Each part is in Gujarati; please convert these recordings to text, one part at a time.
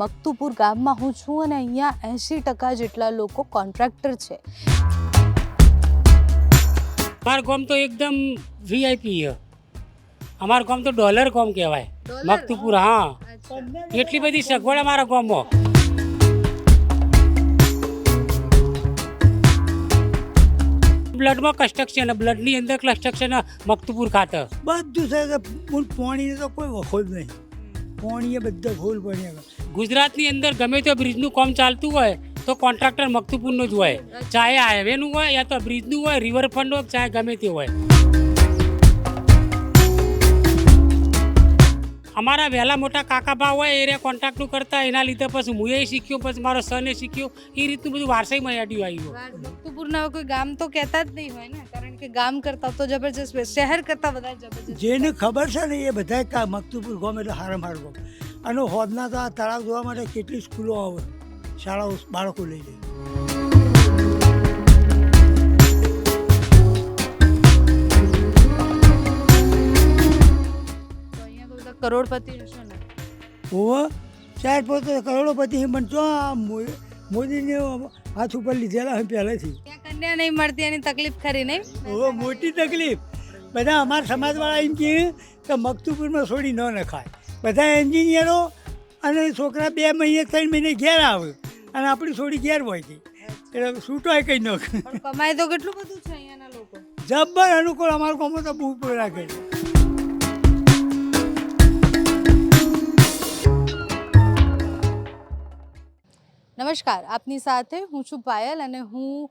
મકતુપુર ગામમાં હું છું અને અહીંયા 80% જેટલા લોકો કોન્ટ્રાક્ટર છે. અમારું ગામ તો એકદમ વીઆઈપી છે. અમારું ગામ તો ડોલર ગામ કહેવાય. મકતુપુર, હા. એટલી બધી સગવડ અમારા ગામમાં. બ્લડમાં કન્સ્ટ્રક્શન, બ્લડની અંદર કન્સ્ટ્રક્શન મકતુપુર ખાતે બધું છે. પાણીને તો કોઈ વખો જ નહીં. પાણીએ બધા ફૂલ પડ્યા. ગુજરાતની અંદર ગમે તે બ્રિજનું કામ ચાલતું હોય તો કોન્ટ્રાક્ટર મકતુપુરનું જ હોય. ચાહે હાઈવેનું હોય યા તો બ્રિજનું હોય, રિવરફ્રન્ટ હોય, ચાહે ગમે તે હોય. અમારા વહેલા મોટા કાકાબા હોય એ રે કોન્ટ્રાક્ટનું કરતા, એના લીધે પછી હું એ શીખ્યો, પછી મારો સને શીખ્યો. એ રીતનું બધું વારસાઈમાં યાદી આવ્યું. મકતુપુરના કોઈ ગામ તો કહેતા જ નહીં હોય ને, કારણ કે ગામ કરતા તો જબરજસ્ત, શહેર કરતા બધા જબરજસ્ત. જેને ખબર છે ને એ બધા મકતુપુર ગામ એટલે હારામ હારું ગામ. અને હોદના તો આ તળાવ જોવા માટે કેટલી સ્કૂલો આવે, શાળાઓ બાળકો લઈ જાય. કરોડપતિ હશે ને? હોવે, ચાર પોતે કરોડોપતિ પણ જો મોદીને હાથ ઉપર લીધેલા હોય પહેલેથી. ત્યાં કન્યા નહીં મળતી એની તકલીફ ખરી નહીં? હોવે, મોટી તકલીફ. બધા અમારા સમાજવાળા એમ કહે કે મકતુપુરમાં છોડી ન નખાય. બધા એન્જિનિયરો અને છોકરા 2 મહિને 3 મહિને ઘેર આવે અને આપણી છોડી ઘેર હોય છે. એટલે છૂટોય કંઈ ન કમાય તો કેટલું બધું છે અહીંયાના લોકો. જબ્બર અનુકૂળ. અમારું કામ તો બહુ રાખે છે. નમસ્કાર, આપની સાથે હું છું પાયલ અને હું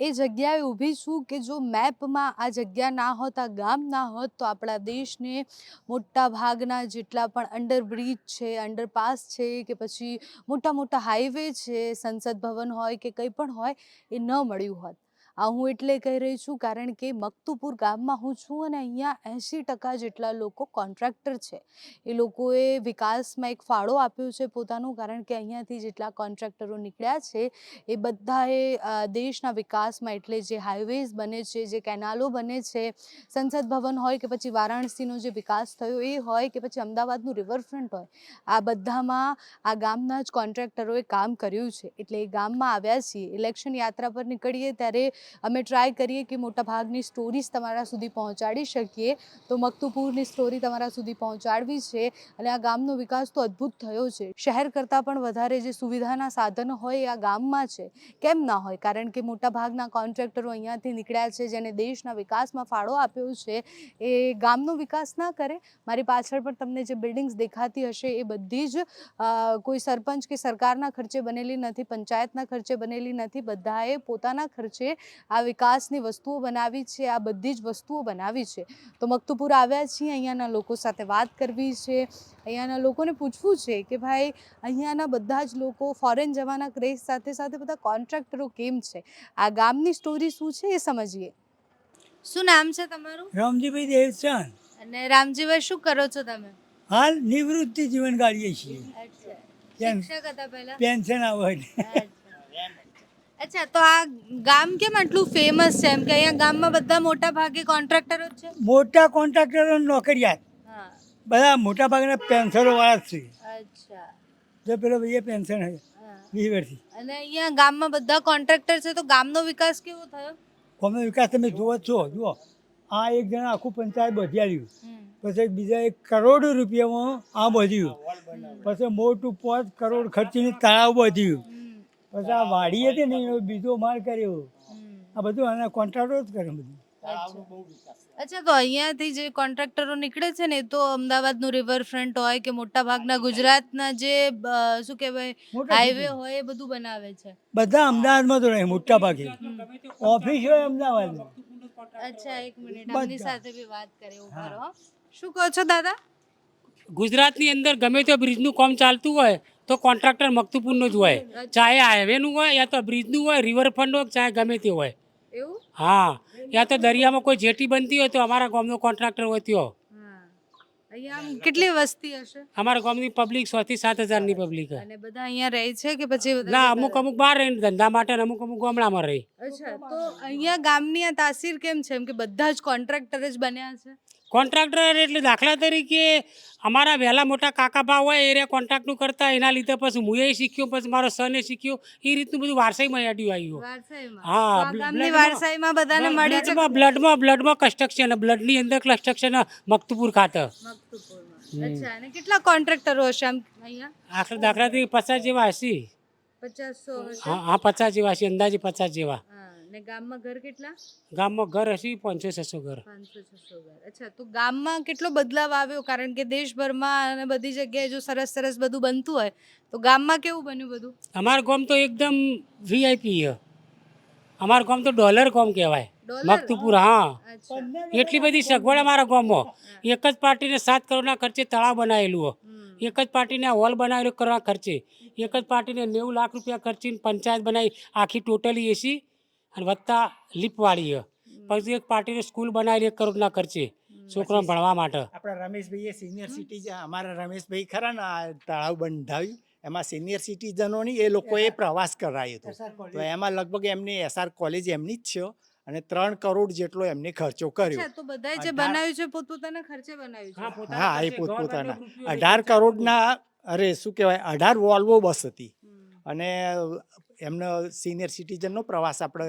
એ જગ્યાએ ઊભી છું કે જો મેપમાં આ જગ્યા ના હોત, આ ગામ ના હોત, તો આપણા દેશને મોટા ભાગના જેટલા પણ અંડરબ્રિજ છે, અંડરપાસ છે કે પછી મોટા મોટા હાઈવે છે, સંસદ ભવન હોય કે કંઈ પણ હોય, એ ન મળ્યું હોત. આ હું એટલે કહી રહી છું કારણ કે મકતુપુર ગામમાં હું છું અને અહીંયા 80% જેટલા લોકો કોન્ટ્રાક્ટર છે. એ લોકોએ વિકાસમાં એક ફાળો આપ્યો છે પોતાનું, કારણ કે અહીંયાથી જેટલા કોન્ટ્રાક્ટરો નીકળ્યા છે એ બધાએ દેશના વિકાસમાં, એટલે જે હાઈવેઝ બને છે, જે કેનાલો બને છે, સંસદ ભવન હોય કે પછી વારાણસીનો જે વિકાસ થયો એ હોય કે પછી અમદાવાદનું રિવરફ્રન્ટ હોય, આ બધામાં આ ગામના જ કોન્ટ્રાક્ટરોએ કામ કર્યું છે. એટલે એ ગામમાં આવ્યા છીએ. ઇલેક્શન યાત્રા પર નીકળીએ ત્યારે અમે ટ્રાય કરીએ કે મોટા ભાગની સ્ટોરીઝ તમારા સુધી પહોંચાડી શકીએ. તો મકતુપુરની સ્ટોરી તમારા સુધી પહોંચાડવી છે. અને આ ગામનો વિકાસ તો અદ્ભુત થયો છે. શહેર કરતાં પણ વધારે જે સુવિધાના સાધનો હોય એ આ ગામમાં છે. કેમ ના હોય? કારણ કે મોટા ભાગના કોન્ટ્રાક્ટરો અહીંયાથી નીકળ્યા છે, જેને દેશના વિકાસમાં ફાળો આપ્યો છે. એ ગામનો વિકાસ ના કરે. મારી પાછળ પણ તમને જે બિલ્ડિંગ્સ દેખાતી હશે એ બધી જ કોઈ સરપંચ કે સરકારના ખર્ચે બનેલી નથી, પંચાયતના ખર્ચે બનેલી નથી. બધાએ પોતાના ખર્ચે આ વિકાસની વસ્તુઓ બનાવી છે, આ બધી જ વસ્તુઓ બનાવી છે. તો મકતુપુર આવ્યા છીએ, અહીંયાના લોકો સાથે વાત કરવી છે, અહીંયાના લોકોને પૂછવું છે કે ભાઈ અહીંયાના બધા જ લોકો ફોરેન જવાના ક્રેઝ સાથે સાથે બધા કોન્ટ્રાક્ટરો કેમ છે, આ ગામની સ્ટોરી શું છે એ સમજીએ. શું નામ છે તમારું? રામજીભાઈ દેવચંદ. અને રામજીભાઈ, શું કરો છો તમે? હાલ નિવૃત્તિ જીવન ગાળીએ છીએ. શિક્ષક હતા પહેલા? પેન્શન આવે. અચ્છા, તો આ ગામ કેમ આટલું ફેમસ છે? એમ કે અહીંયા ગામમાં બધા મોટા ભાગે કોન્ટ્રાક્ટરો જ છે? મોટા કોન્ટ્રાક્ટરો નોકરિયાત હા. બધા મોટા ભાગના પેન્શનો વાળા જ છે. અચ્છા. જો પેલો ભાઈએ પેન્શન હે 20 વર્ષથી. અને અહીંયા ગામમાં બધા કોન્ટ્રાક્ટર છે, તો ગામનો વિકાસ કેવો થયો? ગામનો વિકાસ તમે જુઓ છો. જુઓ, આ એક જણા આખું પંચાયત બધ્યાડ્યું, પછી બીજા 1 કરોડ રૂપિયામાં આ બધ્યું, પછી મોટું 5 કરોડ ખર્ચીને તળાવ બધ્યું, પછી આ વાડી હતી ને એનો બીજો માળ કર્યો. આ બધું આના કોન્ટ્રાક્ટરો જ કરે બધું. અચ્છા, તો અહીંયાથી જે કોન્ટ્રાક્ટરો નીકળે છે ને એ તો અમદાવાદનું રિવરફ્રન્ટ હોય કે મોટા ભાગના ગુજરાતના જે શું કહેવાય હાઈવે હોય એ બધું બનાવે છે. બધા અમદાવાદમાં તો રહે મોટા ભાગે. ઓફિસ હોય અમદાવાદમાં. અચ્છા, એક મિનિટ, આમની સાથે બી વાત કરીએ. ઉભા રહો. શું કહો છો દાદા? ગુજરાતની અંદર ગમે તે બ્રિજનું કામ ચાલતું હોય તો કોન્ટ્રાક્ટર મકતુપુરનું જ હોય. ચાહે હાઈવેનું હોય યા તો બ્રિજનું હોય, રિવરફ્રન્ટ હોય, ચાહે ગમે તે હોય. એવું? હા. યા તો દરિયામાં કોઈ જેટી બનતી હોય તો અમારા ગામનો કોન્ટ્રાક્ટર હોય ત્યો. અહીંયા આમ કેટલી વસ્તી હશે? અમારા ગામની પબ્લિક 6 થી 7,000 ની પબ્લિક. અને બધા અહીંયા રહે છે કે પછી ના, અમુક બહાર રહીને ધંધા માટે, અમુક ગામડામાં રહી. અચ્છા, તો અહીંયા ગામની આ તાસીર કેમ છે? એમ કે બધા જ કોન્ટ્રાક્ટર જ બન્યા છે. કોન્ટ્રાક્ટર એટલે દાખલા તરીકે અમારા વહેલા મોટા કાકા બા હોય એ રહ્યા કોન્ટ્રાક્ટનું કરતા એના લીધે પછી હું એ શીખ્યો પછી મારો સને શીખ્યો એ રીતનું બધું વારસાઈમાં યાડ્યું આવ્યું વારસાઈમાં હા, તો આ ગામની બ્લડમાં- વારસાઈમાં બધાને મળી છે બ્લડમાં કન્સ્ટ્રક્શન બ્લડની અંદર કન્સ્ટ્રક્શન મક્તુપુર ખાતર મકતુપુરમાં. અચ્છા અને કેટલા કોન્ટ્રાક્ટરો હશે આમ અહીંયા આખરે દાખલા તરીકે 50 જેવા હશે 50 હશે હા હા 50 જેવા હશે અંદાજે 50 જેવા હા ને ગામમાં ઘર કેટલા ગામમાં ઘર હશે 500-600 ઘર 500-600 ઘર. અચ્છા તો ગામમાં કેટલો બદલાવ આવ્યો કારણ કે દેશભરમાં અને બધી જગ્યાએ જો સરસ સરસ બધું બનતું હોય તો ગામમાં કેવું બન્યું બધું અમારું ગામ તો એકદમ વીઆઈપી છે અમારું ગામ તો ડોલર ગામ કહેવાય ડોલર? મક્તુપુર હા અચ્છા એટલી બધી સગવડ અમારા ગામમાં એક જ પાર્ટીને 7 કરોડના ખર્ચે તળાવ બનાવેલું હોય એક જ પાર્ટીને હોલ બનાવેલો કરવા ખર્ચે એક જ પાર્ટીને 90 લાખ રૂપિયા ખર્ચીને પંચાયત બનાવી આખી ટોટલી એસી અને વત્તા લીપવાળી છે પછી એક પાર્ટીને સ્કૂલ બનાવેલી 1 કરોડના ખર્ચે છોકરાઓને ભણવા માટે આપણા રમેશભાઈએ સિનિયર સિટીઝન અમારા રમેશભાઈ ખરા ને આ તળાવ બંધાવ્યું એમાં સિનિયર સિટીઝનોની એ લોકોએ પ્રવાસ કરાયો હતો તો એમાં લગભગ એમની એસઆર કોલેજ એમની જ છે અને 3 કરોડ જેટલો એમને ખર્ચો કર્યો અચ્છા તો બધાએ જે બનાવ્યું છે પોતપોતાના ખર્ચે બનાવ્યું છે હા એ પોતપોતાના 18 કરોડના અરે શું કહેવાય 18 વોલ્વો બસ હતી અને એમનો સિનિયર સિટીઝનનો પ્રવાસ આપણે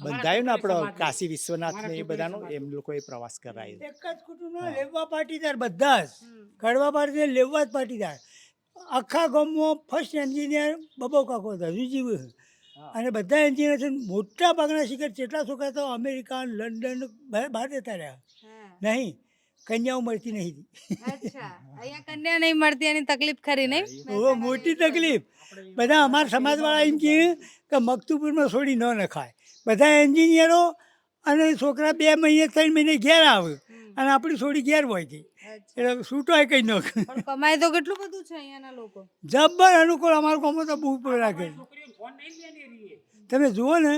બંધાયો ને આપણો કાશી વિશ્વનાથ ને એ બધાનો એમ લોકોએ પ્રવાસ કરાયો એક જ કુટુંબના લેવા પાટીદાર બધા જ કડવા પાટીદાર લેવા જ પાટીદાર આખા ગામમાં ફર્સ્ટ એન્જિનિયર બબો કાકો હતા વિજીવ અને બધા એન્જિનિયર છે મોટા ભાગના શિખર જેટલા છોકરા તો અમેરિકા લંડન બહાર જતા રહ્યા નહીં કન્યાઓ મળતી નહીં અચ્છા અહીંયા કન્યા નહીં મળતી એની તકલીફ ખરી નહીં બહુ મોટી તકલીફ બધા અમારા સમાજવાળા એમ કહે કે મકતુપુરમાં છોડી ન નખાય બધા એન્જિનિયરો અને છોકરા 2 મહિને 3 મહિને ઘેર આવે અને આપણી છોડી ઘેર હોય છે એટલે છૂટો કંઈ ન પણ કમાય તો કેટલું બધું છે અહીંયાના લોકો જબ્બર અનુકૂળ અમારું ગામમાં તો બહુ રાખે તમે જુઓ ને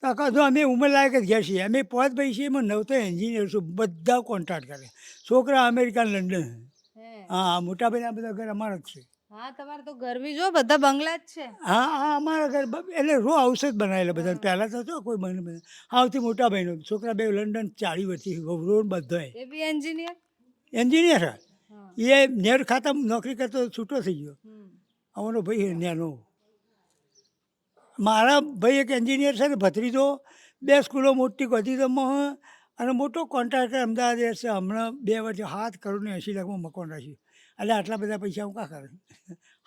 તો આખા જો અમે ઉંમરલાયક જ ઘેર છીએ અમે 5 ભાઈ છીએ એમાં 9 તો એન્જિનિયર છું બધા કોન્ટ્રાક્ટ કરે છોકરા અમેરિકા લંડન હે હા મોટા ભાઈ આ બધા ઘર અમારા જ છે હા તમારે તો ઘર બી જો બધા બંગલા જ છે હા હા અમારા ઘર એટલે રો હાઉસ જ બનાવેલા બધા પહેલાં તો જો કોઈ બને બધા સૌથી મોટા ભાઈનો છોકરા 2 લંડન 40 વર્ષથી રોડ બધોય એ બી એન્જિનિયર એન્જિનિયર હા એ નેર ખાતામાં નોકરી કરતો છૂટો થઈ ગયો અમારો ભાઈ ન્યાનો મારા ભાઈ એક એન્જિનિયર છે ને ભત્રીજો 2 સ્કૂલો મોટી ગોધીધમમાં અને મોટો કોન્ટ્રાક્ટર અમદાવાદ છે હમણાં 2 વર્ષે 7 કરોડ ને 80 લાખમાં મકાન રાખ્યું એટલે આટલા બધા પૈસા હું કાં કરું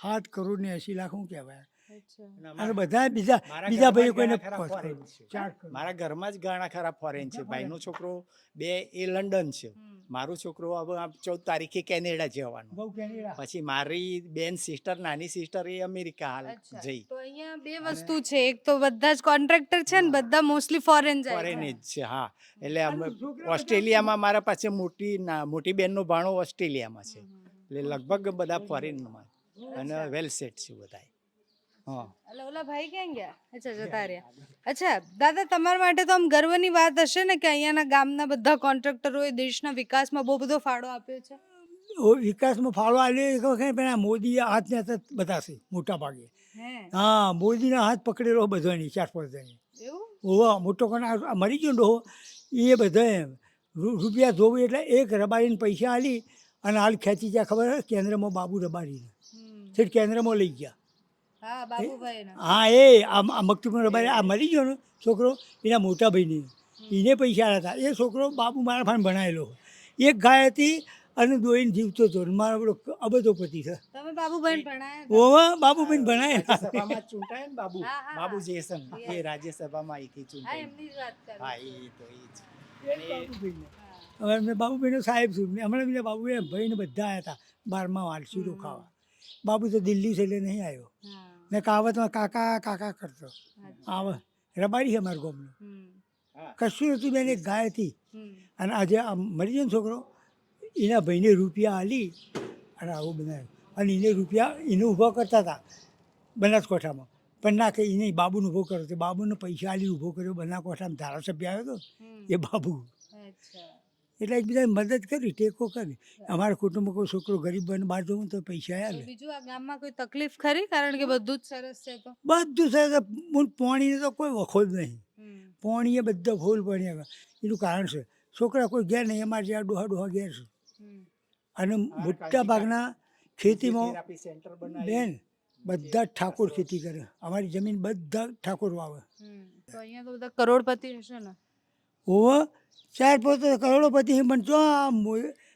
7 કરોડ ને 80 લાખ હું કહેવાય અચ્છા અને બધા બીજા મારા બીજા ભાઈઓ ઘરમાં કોઈને ઘણા ખરા 5 foreign કરોડ છે. 4 કરોડ મારા ઘરમાં જ ઘણા ખરા ફોરેન છે ભાઈનો છોકરો 2 એ લંડન છે મારો છોકરો હવે આ 14 તારીખે કેનેડા જવાનો બહુ કેનેડા પછી મારી બેન સિસ્ટર નાની સિસ્ટર એ અમેરિકા હાલ અચ્છા જઈ તો અહીંયા બે વસ્તુ છે એક તો બધા જ કોન્ટ્રાક્ટર છે ને બધા મોસ્ટલી ફોરેન જાય ફોરેન છે. જ છે હા એટલે અમે ઓસ્ટ્રેલિયામાં મારા પાસે મોટી બેનનો ભાણો ઓસ્ટ્રેલિયામાં છે એટલે લગભગ બધા ફોરેનમાં અને વેલ સેટ છે બધા હા એટલે ઓલા ભાઈ ક્યાં ગયા અચ્છા જતા રહ્યા અચ્છા દાદા તમારા માટે તો આમ ગર્વની વાત હશે ને કે અહીંયાના ગામના બધા કોન્ટ્રાક્ટરોએ દેશના વિકાસમાં બહુ બધો ફાળો આપ્યો છે વિકાસમાં ફાળો આવ્યો એક વખત પણ આ મોદીએ હાથને હાથ જ બતાવશે મોટા ભાગે હે હા મોદીના હાથ પકડેલો બધાની 4-5 જણી એવું ઓવા મોટો કોને મરી ગયો ડોહો એ બધાએ રૂપિયા જોવું એટલે એક રબારીને પૈસા આલી અને હાલ ખેંચી ગયા ખબર હે? કેન્દ્રમાં બાબુ રબારીને છેક કેન્દ્રમાં લઈ ગયા હા બાબુભાઈ હા એ આ મકતુબનો રબારી આ મરી ગયો ને છોકરો એના મોટા ભાઈને એને પૈસા આલ્યા હતા એ છોકરો બાબુ મારા ફાન ભણાયેલો એક ગાય હતી અને દોઈને જીવતો હતો ને મારો બધો અબધોપતિ છે તમે બાબુભાઈ ભણાયા ઓવા બાબુભાઈને ભણાયેલા રાજ્યસભામાં જ ચૂંટાય ને બાબુ હા, હા, બાબુ હા. જેસન એ રાજ્યસભામાં અહીંથી હા ચૂંટાય એમની જ વાત કરું હા એ તો એ જ હવે મેં બાબુભાઈનો સાહેબ છું હમણાં બીજા બાબુએ ભાઈને બધા આવ્યા હતા 12મા વાર્ષિકો ખાવા બાબુ તો દિલ્હી છે એટલે નહીં આવ્યો હા મેં કહાવતમાં કાકા કાકા કરતો આવે રબારી છે મારા ગામનો કશું હતું બેન એક ગાય હતી અને આજે આ મરી ગયો ને છોકરો એના ભાઈને રૂપિયા આલી અને આવું બનાવ્યું અને એને રૂપિયા એને ઊભો કરતા હતા બનાસકાંઠામાં પણ ના કે એને બાબુને ઊભો કર્યો તો બાબુને પૈસા આલી ઊભો કર્યો બનાસકાંઠામાં ધારાસભ્ય આવ્યો હતો એ બાબુ અચ્છા એટલે એકબીજાને મદદ કરી ટેકો કરી અમારા કુટુંબમાં કોઈ છોકરો ગરીબ બને બહાર જવું તો પૈસા તો આલે બીજું આ ગામમાં કોઈ તકલીફ ખરી કારણ કે બધું જ સરસ છે તો બધું છે પાણીને તો કોઈ વખો જ નહીં પાણીએ બધા ફૂલ પાણી આવે એનું કારણ છે છોકરા કોઈ ઘેર નહીં, અમારે જ્યાં ડોહા ડોહા ઘેર છે. અને મોટા ભાગના ખેતીમાં બેન બધા જ ઠાકોર ખેતી કરે. અમારી જમીન બધા ઠાકોર વાવે. તો અહીંયા તો બધા કરોડપતિ હશે ને. હોવે 4-5 કરોડોપતિ છે, પણ જો આ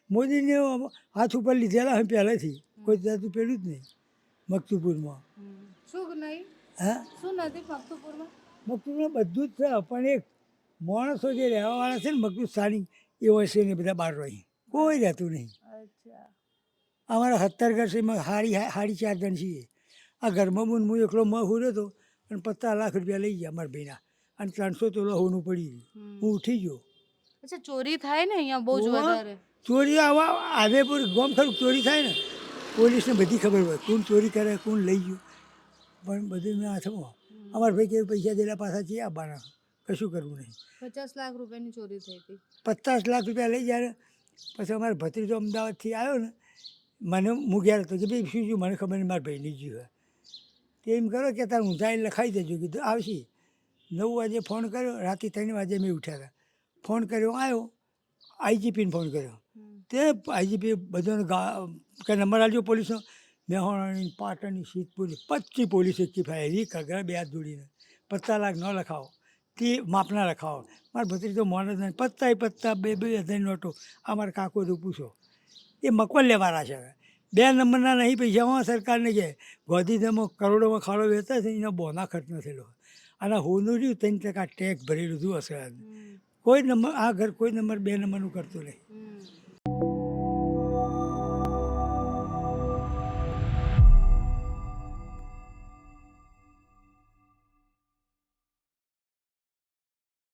મોદીને હાથ ઉપર લીધેલા હોય પહેલેથી, કોઈ જાતું પેલું જ નહીં મકતુપુરમાં. શું નહીં, હા, શું નથી મકતુપુરમાં? મકતુપુરમાં બધું જ છે, પણ એક માણસો જે રહેવાવાળા છે ને મકતુબ સ્થાનિક એ હોય છે ને બધા બહાર રહી, કોઈ રહેતું નહીં. અચ્છા. અમારા 70 ઘર છે, એમાં હાડી 4 જણ છીએ. આ ઘરમાં હું એકલો હુર્યો હતો અને 50 લાખ રૂપિયા લઈ ગયા મારા ભાઈના, અને 300 તોલા હોનું પડી ગયું. હું ઉઠી ગયો. અચ્છા, ચોરી થાય ને અહીંયા બહુ જ હોવે. વધારે. ચોરી આવા આવેપુર ગોમ ખરું ચોરી થાય ને, પોલીસને બધી ખબર હોય કોણ ચોરી કરે, કોણ લઈ ગયું, પણ બધું મેં હાથમાં. અમારા ભાઈ કે પૈસા દેલા પાછા છે આવવાના, કશું કરવું નહીં. 50 લાખ રૂપિયાની ચોરી થઈ હતી. 50 લાખ રૂપિયા લઈ જાય. પછી અમારો ભત્રીજો અમદાવાદથી આવ્યો ને, મને હું ઘેર હતો કે ભાઈ શું મને ખબર નહીં, મારા ભાઈની જીવ હોય. તે એમ કરો કે તારે ઊંઝાઈને લખાઈ દેજો, કીધું આવશે. 9 વાગે ફોન કર્યો, રાતે 3 વાગે મેં ઉઠ્યા હતા. ફોન કર્યો, આવ્યો. આઈજીપીને ફોન કર્યો, તે આઈજીપી બધાનો કે નંબર આવજો પોલીસનો. મેહોણાની, પાટણની, સિદ્ધપુરની 25 પોલીસ એકી ફાયેલી કગરા 2 હાથ જોડીને. 50 લાખ ન લખાવો, તે માપના લખાવો. મારા ભત્રીજો મોન જ નહીં, 50 નોટો. અમારા કાકો તો પૂછો, એ મકવલ લેવાના છે. 2 નંબરના નહીં પૈસામાં સરકારને કહે ગોધીધામમાં કરોડોમાં ખાડો વેચતા છે, એનો બોના ખર્ચ ન થયેલો. અને હોનું રહ્યું 3% ટેક્સ ભરેલું હતું હશે. કોઈ નંબર આ ઘર કોઈ નંબર 2 નંબરનું કરતું નહીં.